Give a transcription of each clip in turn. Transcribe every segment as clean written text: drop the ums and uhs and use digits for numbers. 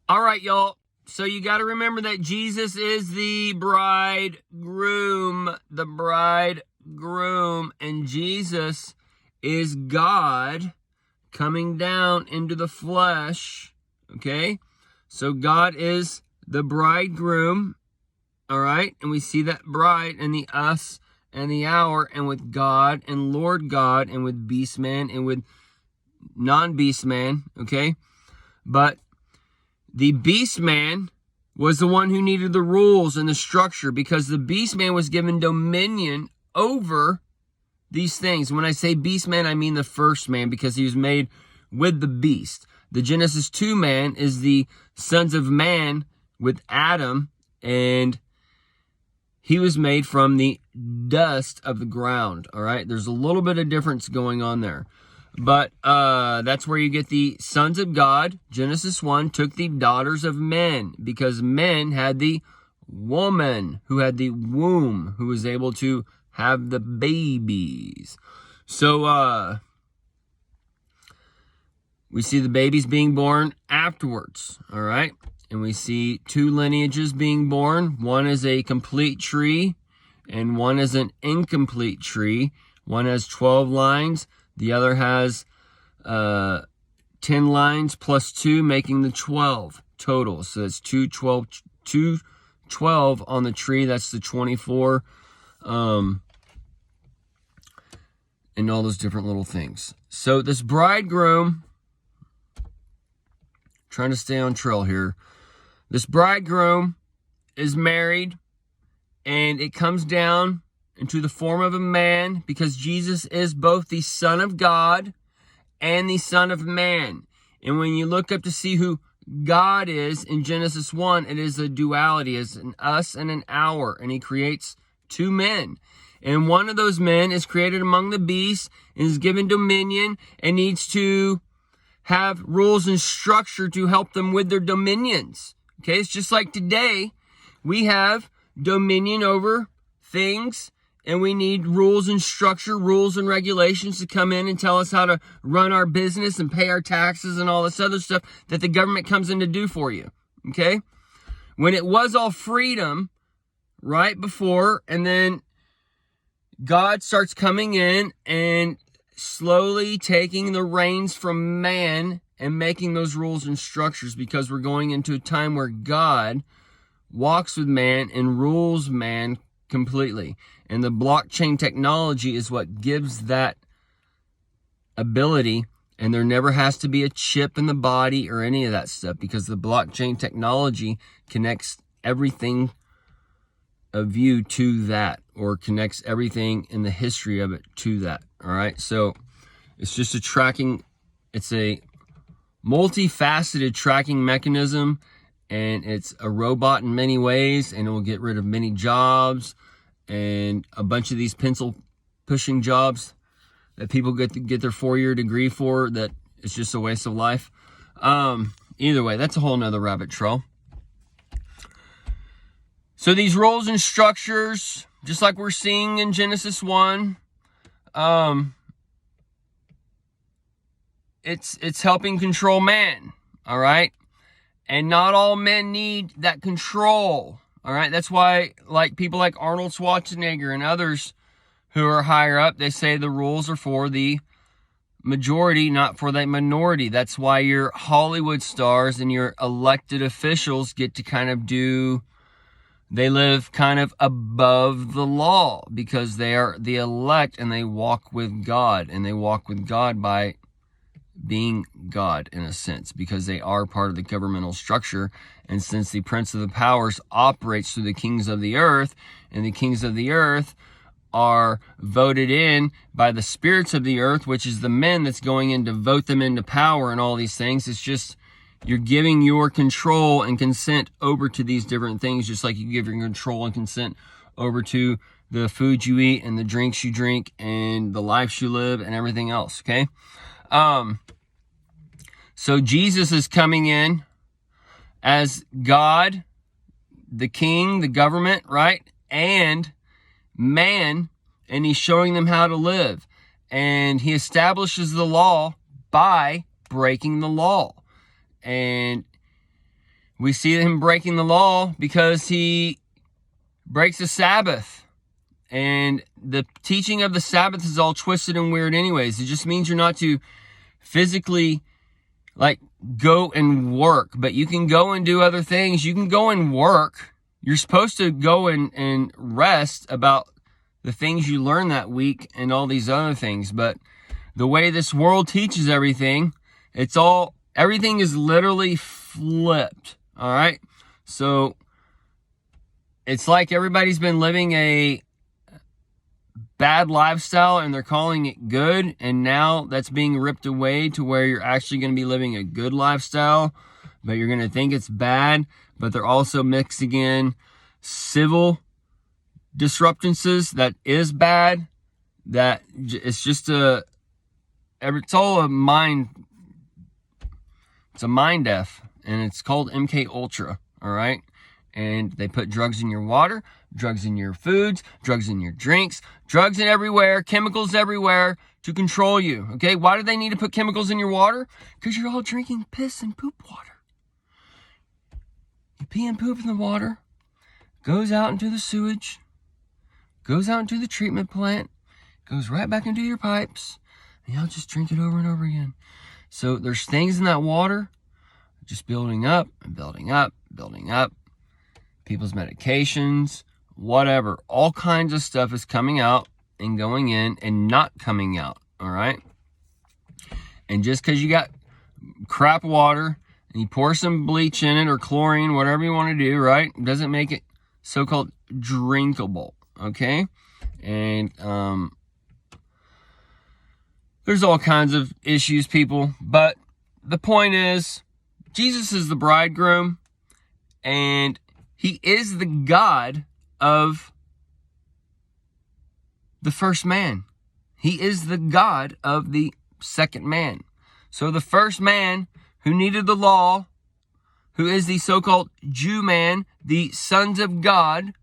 All right, y'all. So you got to remember that Jesus is the bridegroom, and Jesus is God coming down into the flesh, okay? So God is the bridegroom, all right? And we see that bride and the us and the hour, and with God and Lord God, and with beast man and with non-beast man, okay? But the beast man was the one who needed the rules and the structure, because the beast man was given dominion over these things. When I say beast man, I mean the first man, because he was made with the beast. The Genesis 2 man is the sons of man with Adam, and he was made from the dust of the ground. All right, there's a little bit of difference going on there. But that's where you get the sons of God. Genesis 1 took the daughters of men, because men had the woman who had the womb, who was able to have the babies. So we see the babies being born afterwards, all right? And we see two lineages being born. One is a complete tree, and one is an incomplete tree. One has 12 lines. The other has 10 lines plus 2, making the 12 total. So that's 12 on the tree. That's the 24. And all those different little things. So this bridegroom, trying to stay on trail here. This bridegroom is married, and it comes down into the form of a man, because Jesus is both the Son of God and the Son of Man. And when you look up to see who God is in Genesis 1, it is a duality. It's an us and an our, and he creates two men. And one of those men is created among the beasts and is given dominion and needs to have rules and structure to help them with their dominions. Okay, it's just like today, we have dominion over things, and we need rules and structure, rules and regulations to come in and tell us how to run our business and pay our taxes and all this other stuff that the government comes in to do for you, okay? When it was all freedom right before, and then God starts coming in and slowly taking the reins from man and making those rules and structures, because we're going into a time where God walks with man and rules man completely. And the blockchain technology is what gives that ability. And there never has to be a chip in the body or any of that stuff, because the blockchain technology connects everything of you to that, or connects everything in the history of it to that. All right. So it's just it's a multifaceted tracking mechanism, and it's a robot in many ways, and it will get rid of many jobs and a bunch of these pencil pushing jobs that people get their 4-year degree for, that it's just a waste of life. Either way, that's a whole nother rabbit trail. So these rules and structures, just like we're seeing in Genesis 1, it's helping control man, all right? And not all men need that control. All right, that's why, like, people like Arnold Schwarzenegger and others who are higher up, they say the rules are for the majority, not for the minority. That's why your Hollywood stars and your elected officials get to kind of they live kind of above the law, because they are the elect and they walk with God. And they walk with God by being God, in a sense, because they are part of the governmental structure. And since the prince of the powers operates through the kings of the earth, and the kings of the earth are voted in by the spirits of the earth, which is the men that's going in to vote them into power and all these things, it's just, you're giving your control and consent over to these different things, just like you give your control and consent over to the food you eat and the drinks you drink and the lives you live and everything else, okay? So Jesus is coming in as God, the king, the government, right? And man, and he's showing them how to live. And he establishes the law by breaking the law. And We see him breaking the law because he breaks the Sabbath. And the teaching of the Sabbath is all twisted and weird anyways. It just means you're not to physically like go and work, but you can go and do other things. You can go and work. You're supposed to go and rest about the things you learn that week and all these other things. But the way this world teaches everything, everything is literally flipped. All right. So it's like everybody's been living a bad lifestyle and they're calling it good, and now that's being ripped away to where you're actually going to be living a good lifestyle, but you're going to think it's bad. But they're also mixing in civil disruptances that is bad, that it's just it's a mind F, and it's called MK Ultra. All right. And they put drugs in your water, drugs in your foods, drugs in your drinks, drugs in everywhere, chemicals everywhere to control you. Okay, why do they need to put chemicals in your water? Because you're all drinking piss and poop water. You pee and poop in the water, goes out into the sewage, goes out into the treatment plant, goes right back into your pipes, and y'all just drink it over and over again. So there's things in that water just building up and building up, building up. People's medications, whatever, all kinds of stuff is coming out and going in and not coming out, all right? And just because you got crap water and you pour some bleach in it or chlorine, whatever you want to do, right, doesn't make it so-called drinkable, okay? And there's all kinds of issues, people, but the point is, Jesus is the bridegroom, and he is the God of the first man. He is the God of the second man. So the first man who needed the law, who is the so-called Jew man, the sons of God,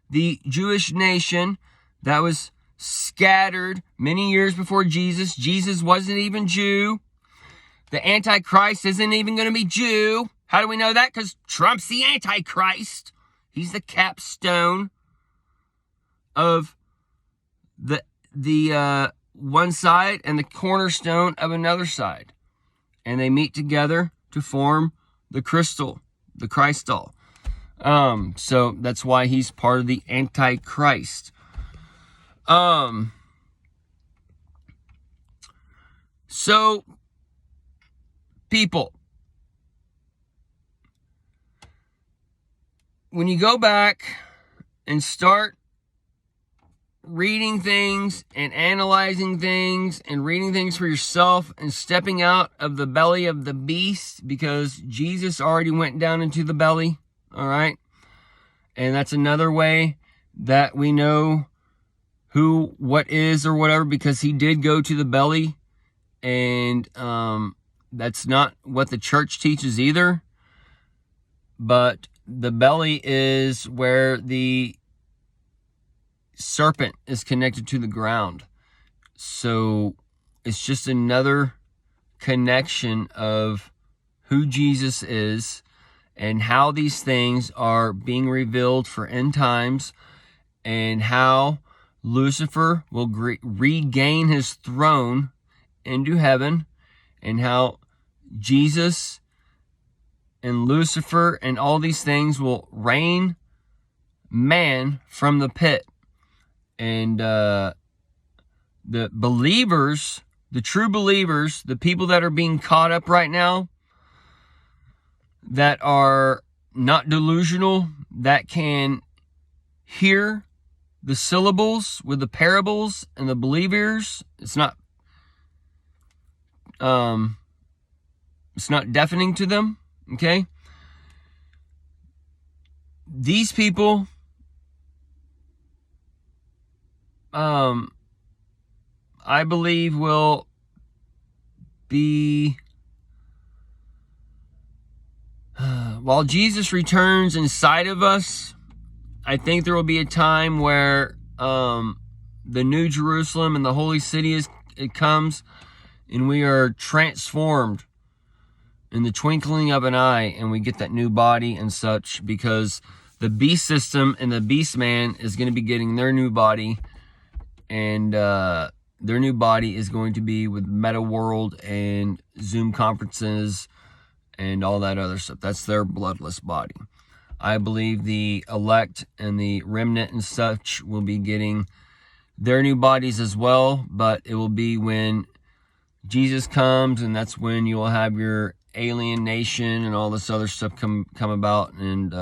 the Jewish nation that was scattered many years before Jesus. Jesus wasn't even Jew. The Antichrist isn't even going to be Jew. How do we know that? Because Trump's the Antichrist. He's the capstone of the one side and the cornerstone of another side. And they meet together to form the crystal, the Christal. So that's why he's part of the Antichrist. So, people, when you go back and start reading things and analyzing things and reading things for yourself and stepping out of the belly of the beast, because Jesus already went down into the belly, all right? And that's another way that we know who, what is, or whatever, because he did go to the belly, and that's not what the church teaches either. But the belly is where the serpent is connected to the ground. So it's just another connection of who Jesus is and how these things are being revealed for end times, and how Lucifer will regain his throne into heaven, and how Jesus and Lucifer and all these things will reign man from the pit. And the believers, the true believers, the people that are being caught up right now, that are not delusional, that can hear the syllables with the parables and the believers, it's not deafening to them, okay? These people, I believe, will be, while Jesus returns inside of us, I think there will be a time where the New Jerusalem and the Holy City it comes, and we are transformed in the twinkling of an eye, and we get that new body and such, because the beast system and the beast man is going to be getting their new body, and their new body is going to be with Meta World and Zoom conferences and all that other stuff. That's their bloodless body. I believe the elect and the remnant and such will be getting their new bodies as well, but it will be when Jesus comes, and that's when you will have your alien nation and all this other stuff come about, and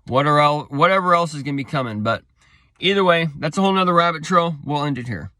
whatever else is going to be coming. But either way, that's a whole nother rabbit trail. We'll end it here.